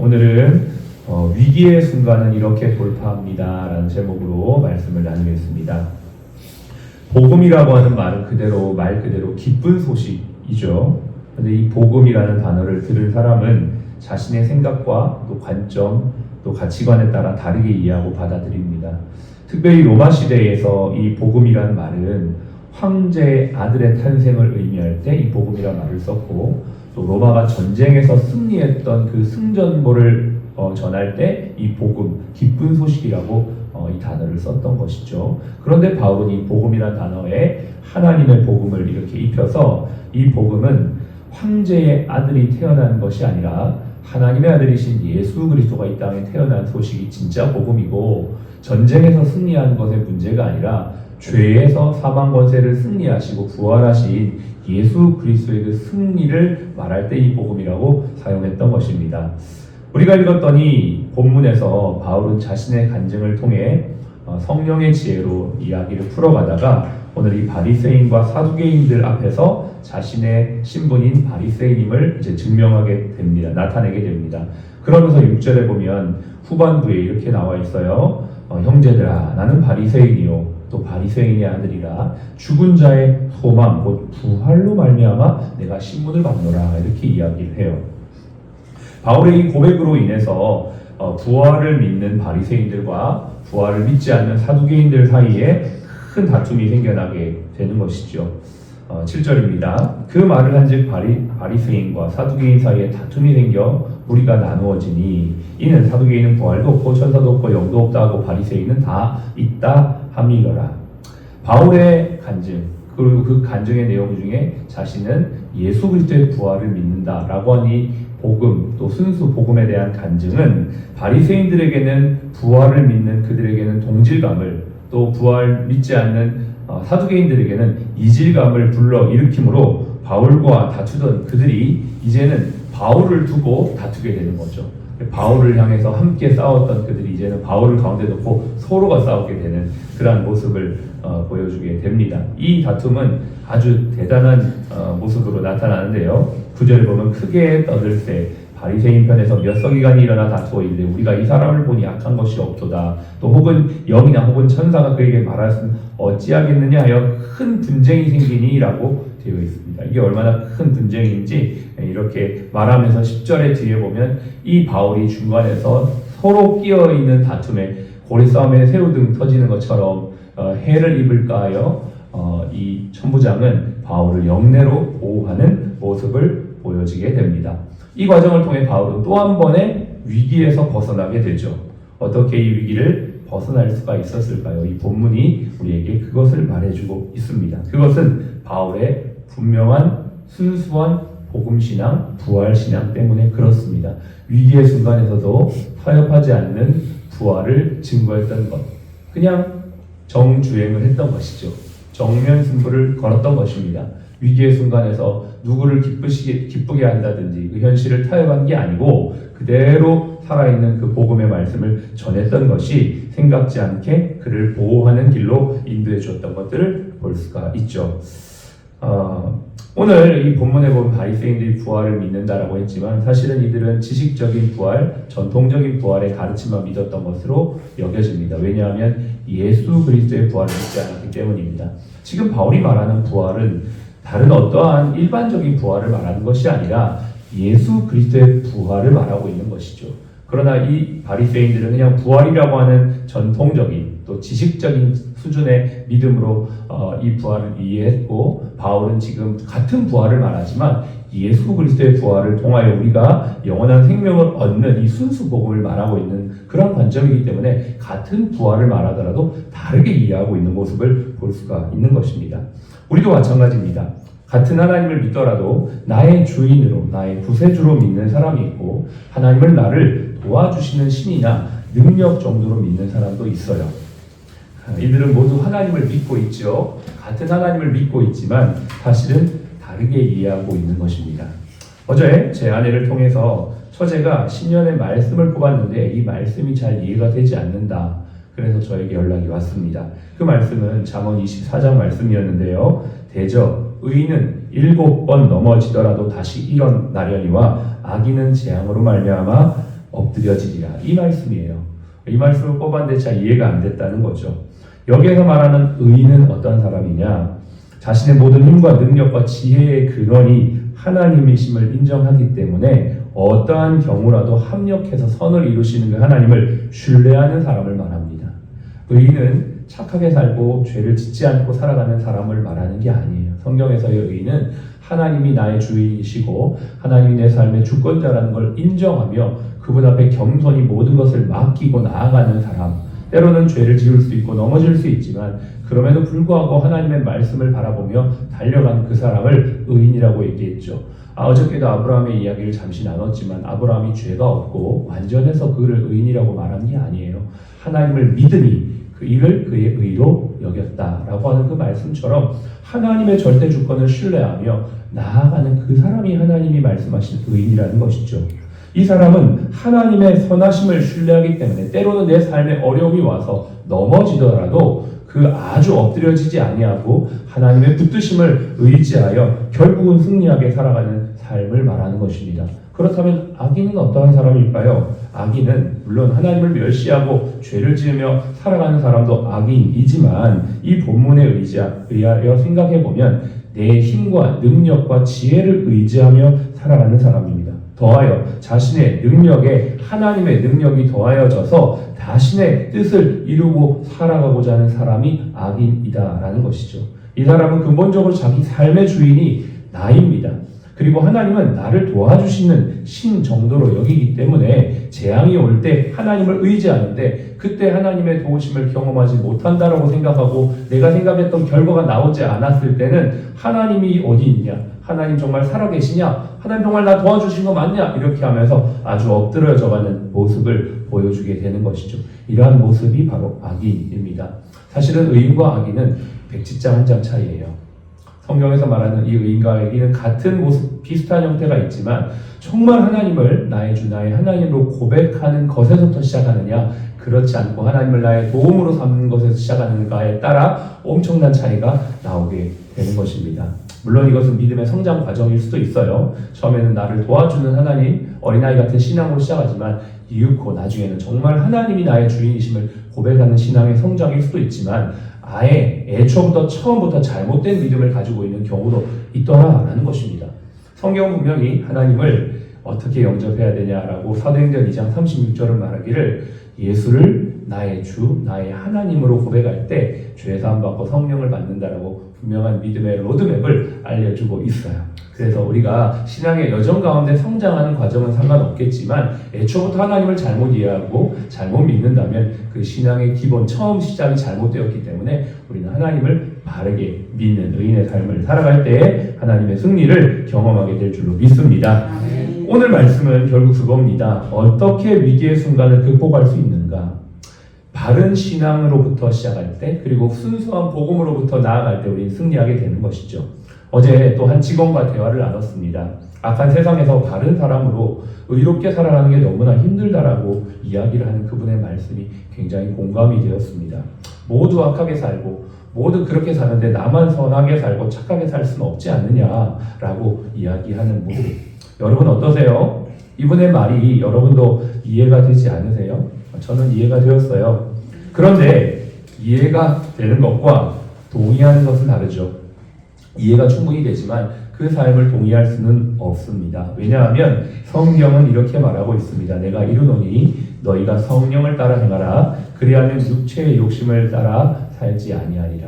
오늘은 위기의 순간은 이렇게 돌파합니다 라는 제목으로 말씀을 나누겠습니다. 복음이라고 하는 말은 말 그대로 기쁜 소식이죠. 그런데 이 복음이라는 단어를 들은 사람은 자신의 생각과 또 관점, 또 가치관에 따라 다르게 이해하고 받아들입니다. 특별히 로마 시대에서 이 복음이라는 말은 황제의 아들의 탄생을 의미할 때 이 복음이라는 말을 썼고, 또 로마가 전쟁에서 승리했던 그 승전보를 전할 때 이 복음, 기쁜 소식이라고 이 단어를 썼던 것이죠. 그런데 바울은 이 복음이라는 단어에 하나님의 복음을 이렇게 입혀서 이 복음은 황제의 아들이 태어난 것이 아니라 하나님의 아들이신 예수 그리스도가 이 땅에 태어난 소식이 진짜 복음이고, 전쟁에서 승리한 것의 문제가 아니라 죄에서 사망 권세를 승리하시고 부활하신 예수 그리스도의 그 승리를 말할 때 이 복음이라고 사용했던 것입니다. 우리가 읽었더니 본문에서 바울은 자신의 간증을 통해 성령의 지혜로 이야기를 풀어가다가 오늘 이 바리새인과 사두개인들 앞에서 자신의 신분인 바리새인임을 이제 증명하게 됩니다. 나타내게 됩니다. 그러면서 6절에 보면 후반부에 이렇게 나와 있어요. 형제들아, 나는 바리새인이요 또 바리새인의 아들이라 죽은 자의 소망 곧 부활로 말미암아 내가 신문을 받노라, 이렇게 이야기를 해요. 바울의 이 고백으로 인해서 부활을 믿는 바리새인들과 부활을 믿지 않는 사두개인들 사이에 큰 다툼이 생겨나게 되는 것이죠. 7절입니다. 그 말을 한즉 바리새인과 사두개인 사이에 다툼이 생겨 무리가 나누어지니 이는 사두개인은 부활도 없고 천사도 없고 영도 없다 하고 바리새인은 다 있다 함이더라. 바울의 간증, 그리고 그 간증의 내용 중에 자신은 예수 그리스도의 부활을 믿는다라고 하니 복음, 또 순수 복음에 대한 간증은 바리새인들에게는 부활을 믿는 그들에게는 동질감을, 또 부활 믿지 않는 사두개인들에게는 이질감을 불러일으키므로 바울과 다투던 그들이 이제는 바울을 두고 다투게 되는 거죠. 바울을 향해서 함께 싸웠던 그들이 이제는 바울을 가운데 놓고 서로가 싸우게 되는 그러한 모습을 보여주게 됩니다. 이 다툼은 아주 대단한 모습으로 나타나는데요. 9절에 보면 크게 떠들세 바리새인 편에서 몇 서기관이 일어나 다투어 이르되 우리가 이 사람을 보니 악한 것이 없도다. 또 혹은 영이나 혹은 천사가 그에게 말하였으면 어찌하겠느냐 하여 큰 분쟁이 생기니라고 되어 있습니다. 이게 얼마나 큰 분쟁인지 이렇게 말하면서 10절의 뒤에 보면 이 바울이 중간에서 서로 끼어있는 다툼에 고리싸움에 새우등 터지는 것처럼 해를 입을까 하여 이 천부장은 바울을 영내로 보호하는 모습을 보여지게 됩니다. 이 과정을 통해 바울은 또 한 번의 위기에서 벗어나게 되죠. 어떻게 이 위기를 벗어날 수가 있었을까요? 이 본문이 우리에게 그것을 말해주고 있습니다. 그것은 바울의 분명한 순수한 복음신앙, 부활신앙 때문에 그렇습니다. 위기의 순간에서도 타협하지 않는 부활을 증거했던 것, 그냥 정주행을 했던 것이죠. 정면 승부를 걸었던 것입니다. 위기의 순간에서 누구를 기쁘게 한다든지 그 현실을 타협한 게 아니고 그대로 살아있는 그 복음의 말씀을 전했던 것이 생각지 않게 그를 보호하는 길로 인도해 주었던 것들을 볼 수가 있죠. 오늘 이 본문에 보면 바리새인들이 부활을 믿는다라고 했지만 사실은 이들은 지식적인 부활, 전통적인 부활의 가르침만 믿었던 것으로 여겨집니다. 왜냐하면 예수 그리스도의 부활을 믿지 않았기 때문입니다. 지금 바울이 말하는 부활은 다른 어떠한 일반적인 부활을 말하는 것이 아니라 예수 그리스도의 부활을 말하고 있는 것이죠. 그러나 이 바리새인들은 그냥 부활이라고 하는 전통적인 또 지식적인 수준의 믿음으로 이 부활을 이해했고, 바울은 지금 같은 부활을 말하지만 예수 그리스도의 부활을 통하여 우리가 영원한 생명을 얻는 이 순수 복음을 말하고 있는 그런 관점이기 때문에 같은 부활을 말하더라도 다르게 이해하고 있는 모습을 볼 수가 있는 것입니다. 우리도 마찬가지입니다. 같은 하나님을 믿더라도 나의 주인으로, 나의 구세주로 믿는 사람이 있고 하나님을 나를 도와주시는 신이나 능력 정도로 믿는 사람도 있어요. 이들은 모두 하나님을 믿고 있죠. 같은 하나님을 믿고 있지만 사실은 다르게 이해하고 있는 것입니다. 어제 제 아내를 통해서 처제가 신년의 말씀을 뽑았는데 이 말씀이 잘 이해가 되지 않는다. 그래서 저에게 연락이 왔습니다. 그 말씀은 잠언 24장 말씀이었는데요. 대저 의인은 7번 넘어지더라도 다시 일어나려니와 악인은 재앙으로 말미암아 엎드려지리라. 이 말씀이에요. 이 말씀을 뽑았는데 잘 이해가 안 됐다는 거죠. 여기에서 말하는 의인은 어떤 사람이냐? 자신의 모든 힘과 능력과 지혜의 근원이 하나님이심을 인정하기 때문에 어떠한 경우라도 합력해서 선을 이루시는 그 하나님을 신뢰하는 사람을 말합니다. 의인은 착하게 살고 죄를 짓지 않고 살아가는 사람을 말하는 게 아니에요. 성경에서의 의인은 하나님이 나의 주인이시고 하나님이 내 삶의 주권자라는 걸 인정하며 그분 앞에 겸손히 모든 것을 맡기고 나아가는 사람. 때로는 죄를 지을 수 있고 넘어질 수 있지만 그럼에도 불구하고 하나님의 말씀을 바라보며 달려가는 그 사람을 의인이라고 얘기했죠. 어저께도 아브라함의 이야기를 잠시 나눴지만 아브라함이 죄가 없고 완전해서 그를 의인이라고 말한 게 아니에요. 하나님을 믿으니 그 일을 그의 의로 여겼다라고 하는 그 말씀처럼 하나님의 절대 주권을 신뢰하며 나아가는 그 사람이 하나님이 말씀하신 의인이라는 것이죠. 이 사람은 하나님의 선하심을 신뢰하기 때문에 때로는 내 삶에 어려움이 와서 넘어지더라도 그 아주 엎드려지지 아니하고 하나님의 붙드심을 의지하여 결국은 승리하게 살아가는 삶을 말하는 것입니다. 그렇다면 악인은 어떠한 사람일까요? 악인은 물론 하나님을 멸시하고 죄를 지으며 살아가는 사람도 악인이지만 이 본문에 의하여 생각해보면 내 힘과 능력과 지혜를 의지하며 살아가는 사람입니다. 더하여 자신의 능력에 하나님의 능력이 더하여져서 자신의 뜻을 이루고 살아가고자 하는 사람이 악인이다라는 것이죠. 이 사람은 근본적으로 자기 삶의 주인이 나입니다. 그리고 하나님은 나를 도와주시는 신 정도로 여기기 때문에 재앙이 올 때 하나님을 의지하는데 그때 하나님의 도우심을 경험하지 못한다라고 생각하고 내가 생각했던 결과가 나오지 않았을 때는 하나님이 어디 있냐? 하나님 정말 살아계시냐? 하나님 정말 나 도와주신 거 맞냐? 이렇게 하면서 아주 엎드려져가는 모습을 보여주게 되는 것이죠. 이러한 모습이 바로 악인입니다. 사실은 의인과 악인은 백지장 한 장 차이예요. 성경에서 말하는 이 의인과 악인은 같은 모습, 비슷한 형태가 있지만 정말 하나님을 나의 주, 나의 하나님으로 고백하는 것에서부터 시작하느냐, 그렇지 않고 하나님을 나의 도움으로 삼는 것에서 시작하는가에 따라 엄청난 차이가 나오게 되는 것입니다. 물론 이것은 믿음의 성장 과정일 수도 있어요. 처음에는 나를 도와주는 하나님, 어린아이 같은 신앙으로 시작하지만 이윽고 나중에는 정말 하나님이 나의 주인이심을 고백하는 신앙의 성장일 수도 있지만 아예 애초부터 처음부터 잘못된 믿음을 가지고 있는 경우도 있더라라는 것입니다. 성경은 분명히 하나님을 어떻게 영접해야 되냐라고 사도행전 2장 36절은 말하기를 예수를 나의 주, 나의 하나님으로 고백할 때 죄사함 받고 성령을 받는다라고 분명한 믿음의 로드맵을 알려주고 있어요. 그래서 우리가 신앙의 여정 가운데 성장하는 과정은 상관없겠지만 애초부터 하나님을 잘못 이해하고 잘못 믿는다면 그 신앙의 기본 처음 시작이 잘못되었기 때문에 우리는 하나님을 바르게 믿는 의인의 삶을 살아갈 때에 하나님의 승리를 경험하게 될 줄로 믿습니다. 오늘 말씀은 결국 그겁니다. 어떻게 위기의 순간을 극복할 수 있는가? 바른 신앙으로부터 시작할 때 그리고 순수한 복음으로부터 나아갈 때 우리는 승리하게 되는 것이죠. 어제 또 한 직원과 대화를 나눴습니다. 악한 세상에서 바른 사람으로 의롭게 살아가는 게 너무나 힘들다라고 이야기를 하는 그분의 말씀이 굉장히 공감이 되었습니다. 모두 악하게 살고 모두 그렇게 사는데 나만 선하게 살고 착하게 살 수는 없지 않느냐라고 이야기하는 모습. 여러분 어떠세요? 이분의 말이 여러분도 이해가 되지 않으세요? 저는 이해가 되었어요. 그런데 이해가 되는 것과 동의하는 것은 다르죠. 이해가 충분히 되지만 그 삶을 동의할 수는 없습니다. 왜냐하면 성경은 이렇게 말하고 있습니다. 내가 이르노니 너희가 성령을 따라 행하라. 그리하면 육체의 욕심을 따라 살지 아니하리라.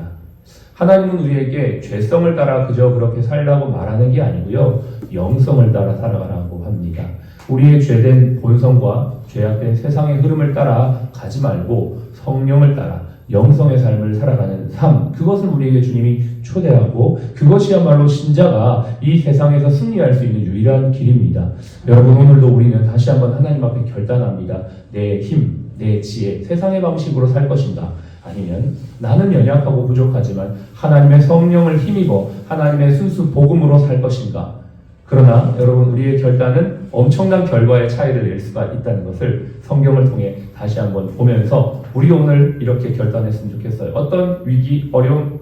하나님은 우리에게 죄성을 따라 그저 그렇게 살라고 말하는 게 아니고요. 영성을 따라 살아가라고 합니다. 우리의 죄된 본성과 죄악된 세상의 흐름을 따라 가지 말고 성령을 따라 영성의 삶을 살아가는 삶, 그것을 우리에게 주님이 초대하고 그것이야말로 신자가 이 세상에서 승리할 수 있는 유일한 길입니다. 여러분 오늘도 우리는 다시 한번 하나님 앞에 결단합니다. 내 힘, 내 지혜, 세상의 방식으로 살 것인가? 아니면 나는 연약하고 부족하지만 하나님의 성령을 힘입어 하나님의 순수 복음으로 살 것인가? 그러나 여러분 우리의 결단은 엄청난 결과의 차이를 낼 수가 있다는 것을 성경을 통해 다시 한번 보면서 우리 오늘 이렇게 결단했으면 좋겠어요. 어떤 위기, 어려움,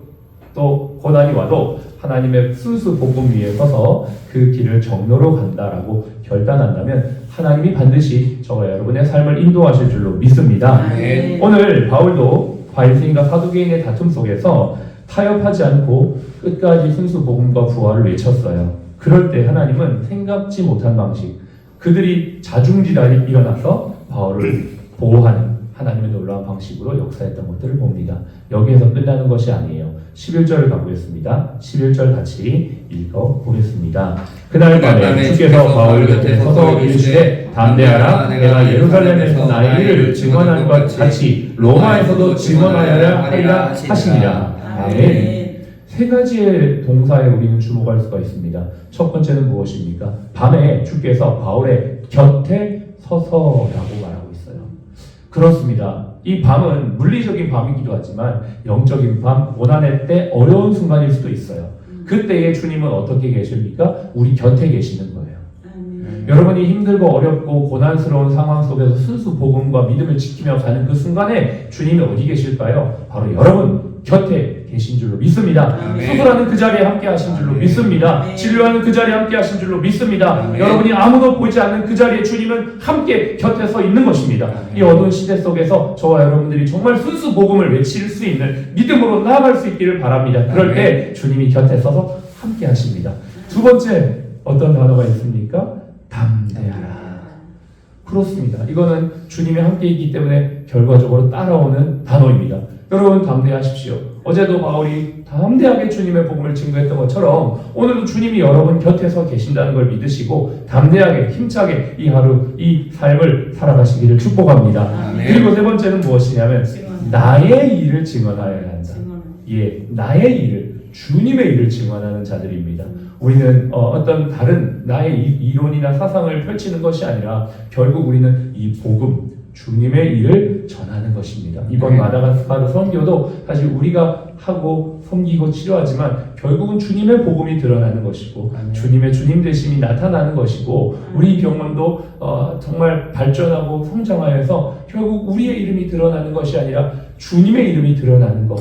또 고난이 와도 하나님의 순수 복음 위에 서서 그 길을 정로로 간다라고 결단한다면 하나님이 반드시 저와 여러분의 삶을 인도하실 줄로 믿습니다. 아멘. 오늘 바울도 바리새인과 사두개인의 다툼 속에서 타협하지 않고 끝까지 순수 복음과 부활을 외쳤어요. 그럴 때 하나님은 생각지 못한 방식, 그들이 자중질환이 일어나서 바울을 보호하는 하나님의 놀라운 방식으로 역사했던 것들을 봅니다. 여기에서 끝나는 것이 아니에요. 11절을 가보겠습니다. 11절 같이 읽어보겠습니다. 그날 밤에 주께서 바울 곁에 서서 이르시되 담대하라, 내가 예루살렘에서 나의 일을 증언한 것 같이 로마에서도 증언하여야 하리라 하시니라. 아멘. 세 가지의 동사에 우리는 주목할 수가 있습니다. 첫 번째는 무엇입니까? 밤에 주께서 바울의 곁에 서서라고 말하고 있어요. 그렇습니다. 이 밤은 물리적인 밤이기도 하지만 영적인 밤, 고난의 때 어려운 순간일 수도 있어요. 그때에 주님은 어떻게 계십니까? 우리 곁에 계시는 거예요. 여러분이 힘들고 어렵고 고난스러운 상황 속에서 순수 복음과 믿음을 지키며 가는 그 순간에 주님이 어디 계실까요? 바로 여러분 곁에 계신 줄로 믿습니다. 수술하는 그 자리에 함께 하신 줄로 믿습니다. 진료하는 그 자리에 함께 하신 줄로 믿습니다. 여러분이 아무도 보지 않는 그 자리에 주님은 함께 곁에 서 있는 것입니다. 이 어두운 시대 속에서 저와 여러분들이 정말 순수 복음을 외칠 수 있는 믿음으로 나아갈 수 있기를 바랍니다. 그럴 때 주님이 곁에 서서 함께 하십니다. 두 번째 어떤 단어가 있습니까? 담대하라. 그렇습니다. 이거는 주님이 함께 있기 때문에 결과적으로 따라오는 단어입니다. 여러분 담대하십시오. 어제도 바울이 담대하게 주님의 복음을 증거했던 것처럼 오늘도 주님이 여러분 곁에서 계신다는 걸 믿으시고 담대하게 힘차게 이 하루 이 삶을 살아가시기를 축복합니다. 아멘. 그리고 세 번째는 무엇이냐면 나의 일을 증언하여야 한다. 예, 나의 일을 주님의 일을 증언하는 자들입니다. 우리는 어떤 다른 나의 이론이나 사상을 펼치는 것이 아니라 결국 우리는 이 복음 주님의 일을 전하는 것입니다. 이번 마다가스카르 선교도 사실 우리가 하고 섬기고 치료하지만 결국은 주님의 복음이 드러나는 것이고 주님의 주님 되심이 나타나는 것이고 우리 병원도 정말 발전하고 성장하여서 결국 우리의 이름이 드러나는 것이 아니라 주님의 이름이 드러나는 것.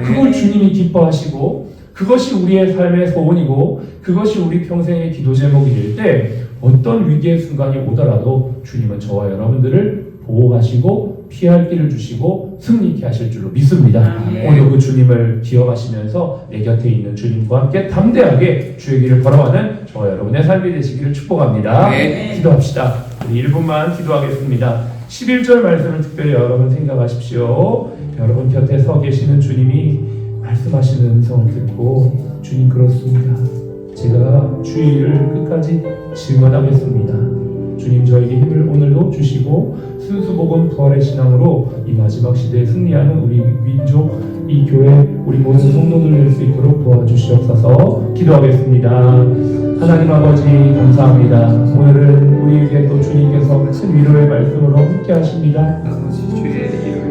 그걸 주님이 기뻐하시고 그것이 우리의 삶의 소원이고 그것이 우리 평생의 기도 제목이 될 때 어떤 위기의 순간이 오더라도 주님은 저와 여러분들을 보호하시고 피할 길을 주시고 승리케 하실 줄로 믿습니다. 오늘 그 주님을 기억하시면서 내 곁에 있는 주님과 함께 담대하게 주의 길을 걸어가는 저와 여러분의 삶이 되시기를 축복합니다. 기도합시다. 우리 1분만 기도하겠습니다. 11절 말씀을 특별히 여러분 생각하십시오. 여러분 곁에 서 계시는 주님이 말씀하시는 음성을 듣고 주님 그렇습니다. 제가 주의 일을 끝까지 증언하겠습니다. 주님 저에게 힘을 오늘도 주시고 순수복음 부활의 신앙으로 이 마지막 시대에 승리하는 우리 민족, 이 교회, 우리 모든 성도들 될 수 있도록 도와주시옵소서. 기도하겠습니다. 하나님 아버지 감사합니다. 오늘은 우리에게 또 주님께서 큰 위로의 말씀으로 함께 하십니다.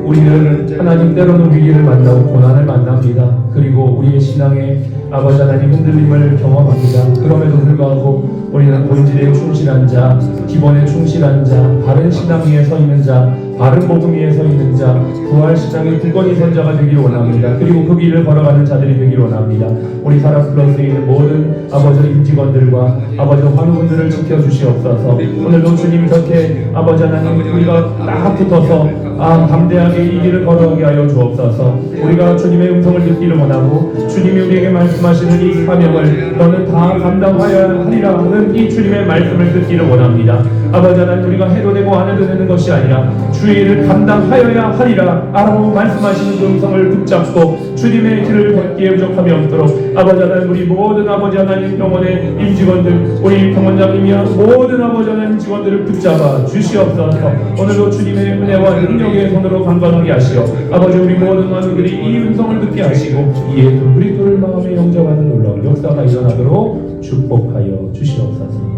우리는 하나님 때로는 위기를 만나고 고난을 만납니다. 그리고 우리의 신앙에 아버지 하나님 흔들림을 경험합니다. 그럼에도 불구하고 우리는 본질에 충실한 자, 기본에 충실한 자, 바른 신앙 위에 서 있는 자, 바른 복음 위에 서 있는 자, 부활 신앙의 굳건히 선 자가 되기를 원합니다. 그리고 그 길을 걸어가는 자들이 되기를 원합니다. 우리 사랑 플러스에 있는 모든 아버지 임직원들과 아버지 환우분들을 지켜주시옵소서. 오늘도 주님 곁에 아버지 하나님 우리가 딱 붙어서 담대하게 이 길을 걸어가게 하여 주옵소서. 우리가 주님의 음성을 듣기를 원하고 주님이 우리에게 말씀하시는 이 사명을 너는 다 감당하여야 하리라 하는 이 주님의 말씀을 듣기를 원합니다. 아버지 하나님 우리가 해도 되고 안 해도 되는 것이 아니라 주의 일을 감당하여야 하리라 라고 말씀하시는 그 음성을 붙잡고 주님의 길을 걷기에 부족함이 없도록 아버지 하나님 우리 모든 아버지 하나님 병원의 임직원들 우리 병원장님이야 모든 아버지 하나님 직원들을 붙잡아 주시옵소서. 오늘도 주님의 은혜와 능력의 손으로 강건하게 하시어 아버지 우리 모든 만우들이 이 음성을 듣게 하시고 이에 그 그리스도를 마음에 영접하는 놀라운 역사가 일어나도록 축복하여 주시옵소서.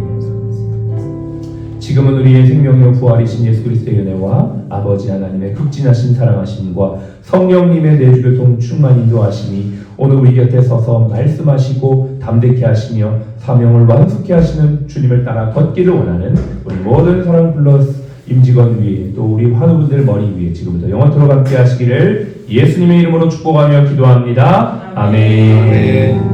지금은 우리의 생명이요 부활이신 예수 그리스도의 은혜와 아버지 하나님의 극진하신 사랑하심과 성령님의 내주교통 충만 인도하심이 오늘 우리 곁에 서서 말씀하시고 담대케 하시며 사명을 완숙케 하시는 주님을 따라 걷기를 원하는 우리 모든 사랑 플러스 임직원 위에 또 우리 환우분들 머리 위에 지금부터 영원토록 함께 하시기를 예수님의 이름으로 축복하며 기도합니다. 아멘.